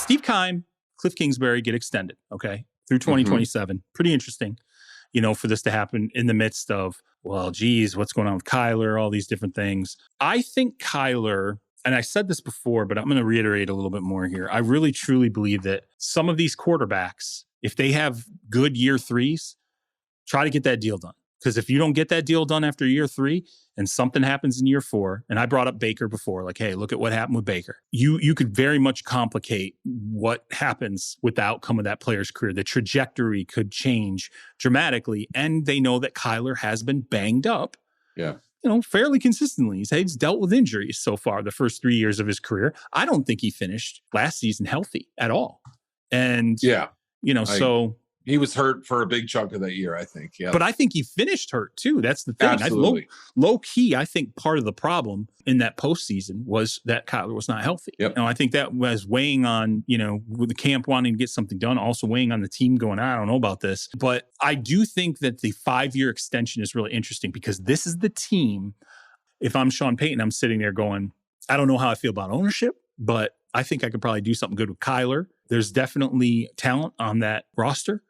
Steve Keim, Kliff Kingsbury get extended, okay, through 2027. Pretty interesting, for this to happen in the midst of, well, geez, what's going on with Kyler, all these different things. I think Kyler, and I said this before, but I'm going to reiterate a little bit more here. I really, truly believe that some of these quarterbacks, if they have good year threes, try to get that deal done. Because if you don't get that deal done after year 3 and something happens in year 4, and I brought up Baker before, like, hey, look at what happened with Baker. You could very much complicate what happens with the outcome of that player's career. The trajectory could change dramatically. And they know that Kyler has been banged up. Yeah. Fairly consistently. He's dealt with injuries so far the first 3 years of his career. I don't think he finished last season healthy at all. And, he was hurt for a big chunk of that year, I think. Yeah. But I think he finished hurt too. That's the thing. Absolutely. Low key, I think part of the problem in that postseason was that Kyler was not healthy. Yep. I think that was weighing on, with the camp wanting to get something done, also weighing on the team going, I don't know about this. But I do think that the 5-year extension is really interesting because this is the team. If I'm Sean Payton, I'm sitting there going, I don't know how I feel about ownership, but I think I could probably do something good with Kyler. There's definitely talent on that roster.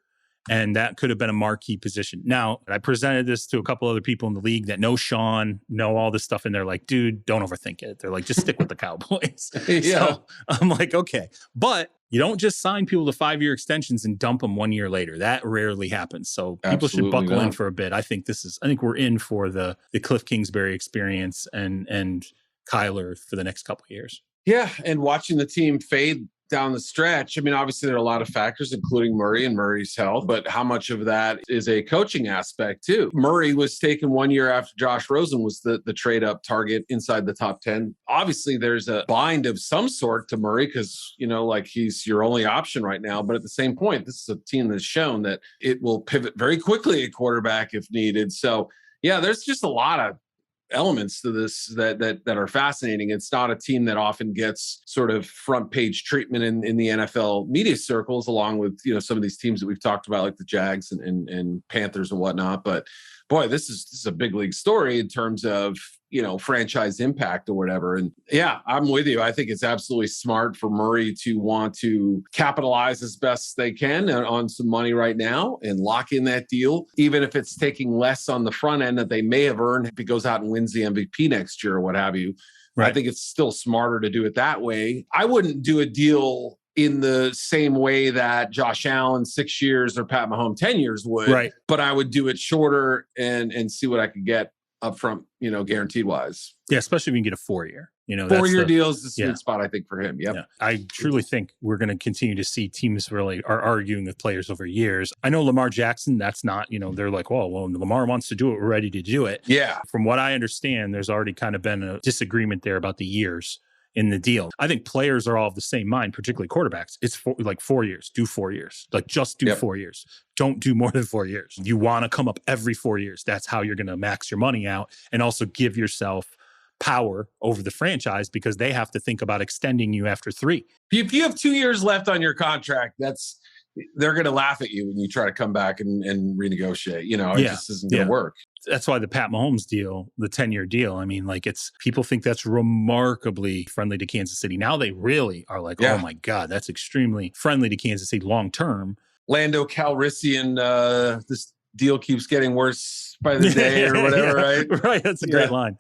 And that could have been a marquee position. Now, I presented this to a couple other people in the league that know Sean, know all this stuff, and they're like, dude, don't overthink it. They're like, just stick with the Cowboys. Yeah. So I'm like, okay. But you don't just sign people to 5-year extensions and dump them 1 year later. That rarely happens. So people should buckle in for a bit. I think we're in for the Kliff Kingsbury experience and Kyler for the next couple of years. Yeah. And watching the team fade down the stretch. I mean, obviously there are a lot of factors, including Murray and Murray's health, but how much of that is a coaching aspect too? Murray was taken 1 year after Josh Rosen was the trade up target inside the top 10. Obviously there's a bind of some sort to Murray because, he's your only option right now. But at the same point, this is a team that's shown that it will pivot very quickly at quarterback if needed. So yeah, there's just a lot of elements to this that are fascinating. It's not a team that often gets sort of front page treatment in the NFL media circles, along with some of these teams that we've talked about, like the Jags and Panthers and whatnot. But boy, this is a big league story in terms of franchise impact or whatever. And yeah, I'm with you. I think it's absolutely smart for Murray to want to capitalize as best they can on some money right now and lock in that deal, even if it's taking less on the front end that they may have earned if he goes out and wins the MVP next year or what have you. Right. I think it's still smarter to do it that way. I wouldn't do a deal in the same way that Josh Allen 6 years or Pat Mahomes 10 years would, right. But I would do it shorter and see what I could get up front, guaranteed wise. Yeah, especially if you can get a 4-year. 4-year deal is the sweet spot, I think, for him. Yep. Yeah. I truly think we're going to continue to see teams really are arguing with players over years. I know Lamar Jackson, that's not, they're like, well, Lamar wants to do it. We're ready to do it. Yeah. From what I understand, there's already kind of been a disagreement there about the years in the deal. I think players are all of the same mind, particularly quarterbacks. It's 4 years. Do 4 years. Just do 4 years. Don't do more than 4 years. You want to come up every 4 years. That's how you're going to max your money out and also give yourself power over the franchise because they have to think about extending you after 3. If you have 2 years left on your contract, they're going to laugh at you when you try to come back and renegotiate. It just isn't going to work. That's why the Pat Mahomes deal, the 10-year deal, people think that's remarkably friendly to Kansas City. Now they really are like, oh my God, that's extremely friendly to Kansas City long-term. Lando Calrissian, this deal keeps getting worse by the day or whatever, right? Right. That's a great line.